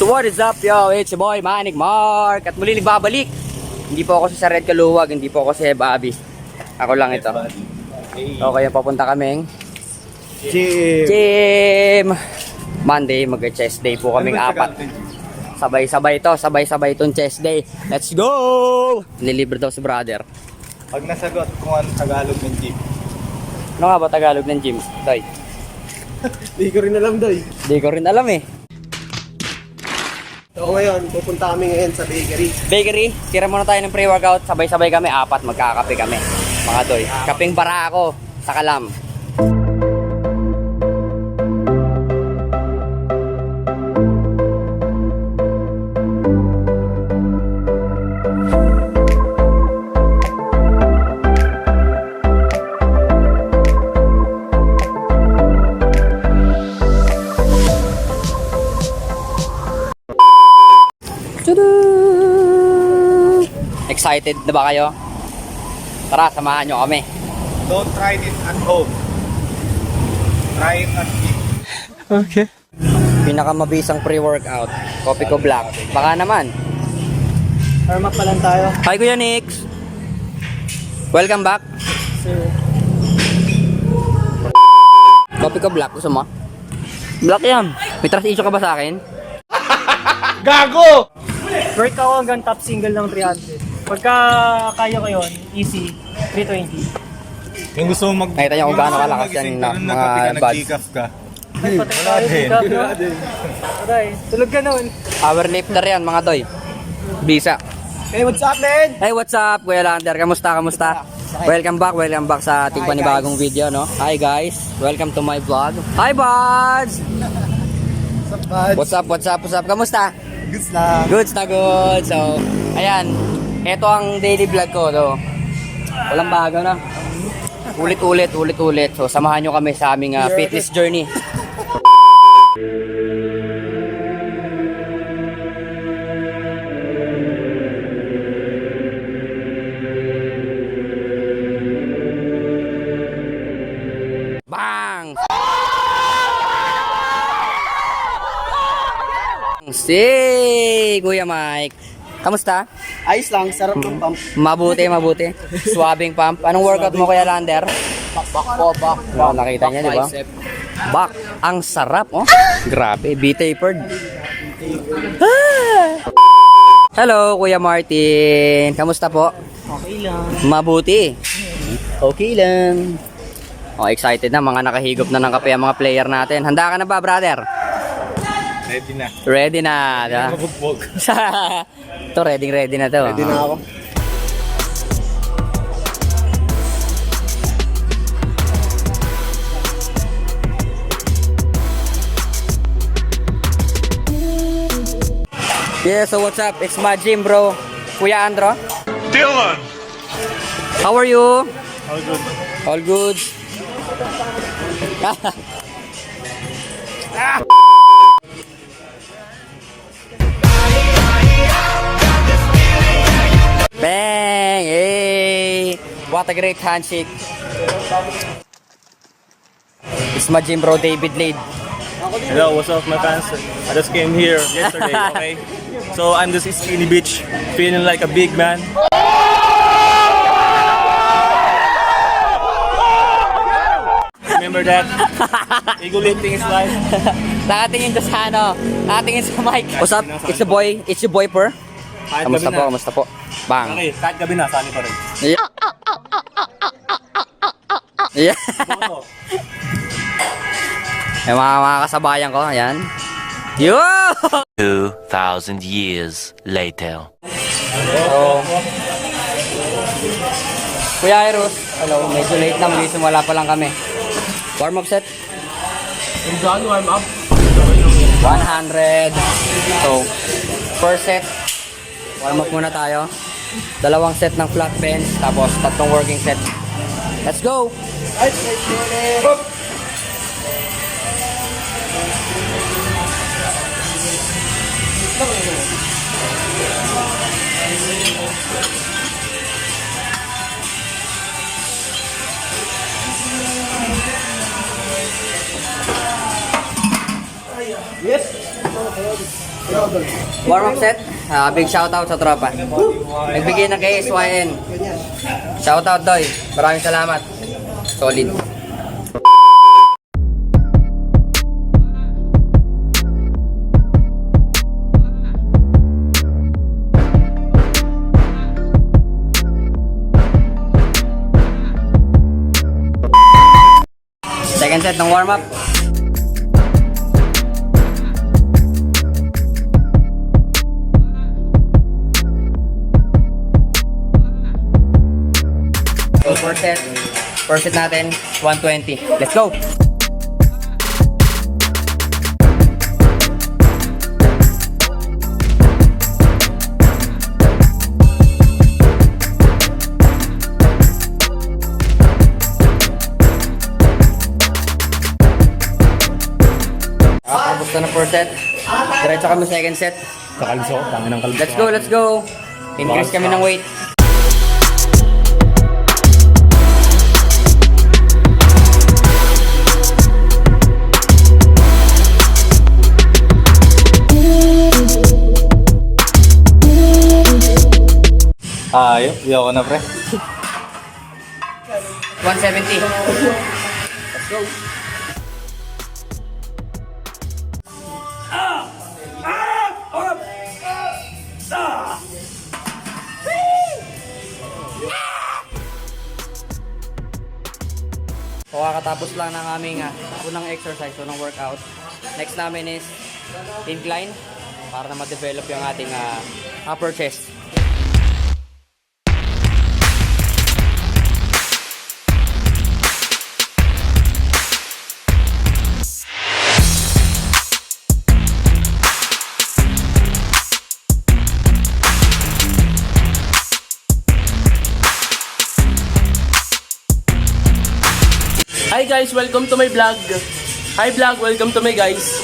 What is up, yo? It's your boy, Manik Mark. At muli nagbabalik. Hindi po ako si Red Kaluwag, hindi po ako si Bobby. Ako lang ito. Okay, papunta kaming gym. Monday, mag-chest day po kaming apat. Sabay-sabay itong chest day. Let's go! Nilibre daw si brother. Pag nasagot kung ano Tagalog ng gym. Ano nga ba Tagalog ng gym? Doy. Di ko rin alam, Doy. Hindi ko rin alam eh. So ngayon, pupunta kami ngayon sa bakery. Bakery, tira muna tayo ng pre-workout. Sabay-sabay kami, apat magkakape kami. Mga Doy. Kaping bara ako sa Kalam. Excited na ba kayo? Tara, samahan nyo kami. Don't try this at home. Try it at gym. Okay. Pinakamabisang pre-workout. Coffee ko black. Baka naman. Warm up pa lang tayo. Hi Kuya Nix. Welcome back. Coffee ko black. Gusto mo? Black yan. May trust issue ka ba sa akin? Gago! Work ako hanggang top single ng 300. Pagka kaya ko yun, easy, 320. Yung gusto mong Nakita niyo kung gaano kalakas yan na mga buds. ka. Ay, patay Wala tayo, din. pick up, no? Patay, tulog ka noon. Power lifter yan mga Doy. Bisa. Hey, what's up, man? Hey, what's up Kuya Lander? Kamusta? Welcome back sa ating panibagong video, no? Hi guys, welcome to my vlog. Hi buds! What's up? Kamusta? Goods lang. Goods na good. So, ayan. Ito ang daily vlog ko. So, walang bago na. Ulit. So, samahan nyo kami sa aming fitness journey. Bang! Si Kuya Mike. Kamusta? Ayos lang, sarap ng pump. Mabuti. Swabbing pump. Anong workout mo Kuya Lander? Back. Wow, nakita niya, di ba? Back. Ang sarap, oh. Grabe, B-tapered. Hello, Kuya Martin. Kamusta po? Okay lang. Mabuti. Okay lang. Oh, excited na. Mga nakahigop na ng kape ang mga player natin. Handa ka na ba, brother? Ready na. Ready na. Mabugbog. Ito, ready na to. Ready na ako. Yeah, so what's up? It's my gym, bro. Kuya Andro. Dylan! How are you? All good. All good. Bang! Hey! What a great handshake. It's my gym, bro, David Lade. Hello, what's up my fans? I just came here yesterday, okay? So I'm just skinny bitch, feeling like a big man. Remember that? Ego lifting is life. Nakatingin to sa nakatingin sa mic. What's up? It's your boy Per. Kahit Kamusta gabi po? na. Kamusta po? Bang. Okay, kahit gabi na, sali pa rin. Yeah. Boto. Yung mga kasabayan ko, ayan. Yo! 2,000 years later. So, Kuya Eros, hello, medyo late na, magsisimula pa lang kami. Warm up set. I'm done, warm up. 100. So, first set, warm up muna tayo. Dalawang set ng flat bench, tapos tatlong working set. Let's go! Warm up set. Big shoutout sa tropa. Nagbigay ng kay SYN. Shoutout Doy. Maraming salamat. Solid. Second set ng warm up. So first set natin 120. Let's go. Tapos na first set. Diretso kami second set. Kakalso, tangin ng kalso. Let's go, let's go. Increase kami ng weight. Iyo ko na pre. 170. Let's go. So, kakatapos lang ng aming unang exercise o ng workout. Next namin is incline para na ma-develop yung ating upper chest. Hi guys, welcome to my vlog. Hi vlog, welcome to my guys.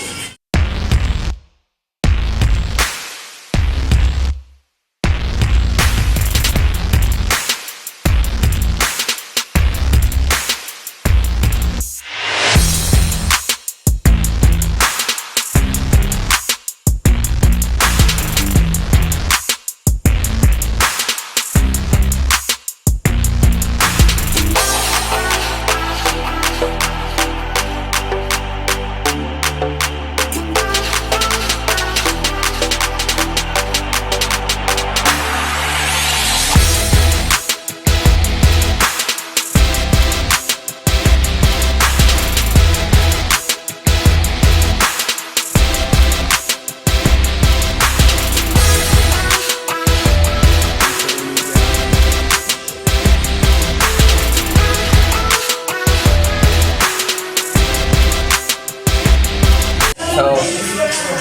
So,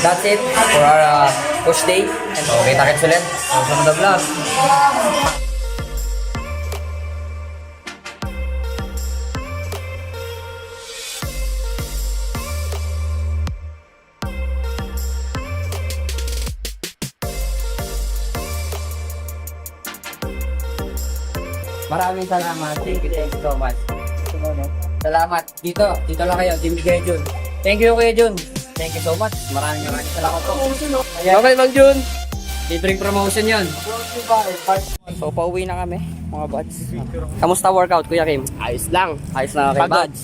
that's it for our push day. And so, kita-kits ulit sa susunod na vlog. Maraming salamat. Thank you so much. Salamat. Dito lang kayo. Team Kuya Jun. Thank you, Kuya Jun. Thank you so much. Maraming salamat po. Okay, Mang Jun. Libreng promotion yun. So, pauwi na kami, mga buds. Kamusta workout, Kuya Kim? Ayos lang. Ayos na kay Pagod. buds.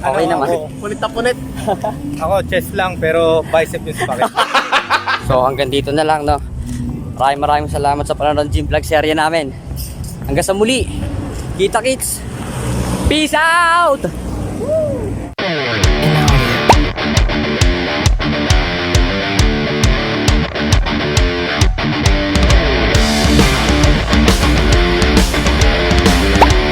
Okay naman. Punit na punit. Ako, chest lang, pero bicep yung spaghetti. So, hanggang dito na lang, no? Maraming salamat sa panonood ng gym vlog serye namin. Hanggang sa muli. Kita-kits. Peace out!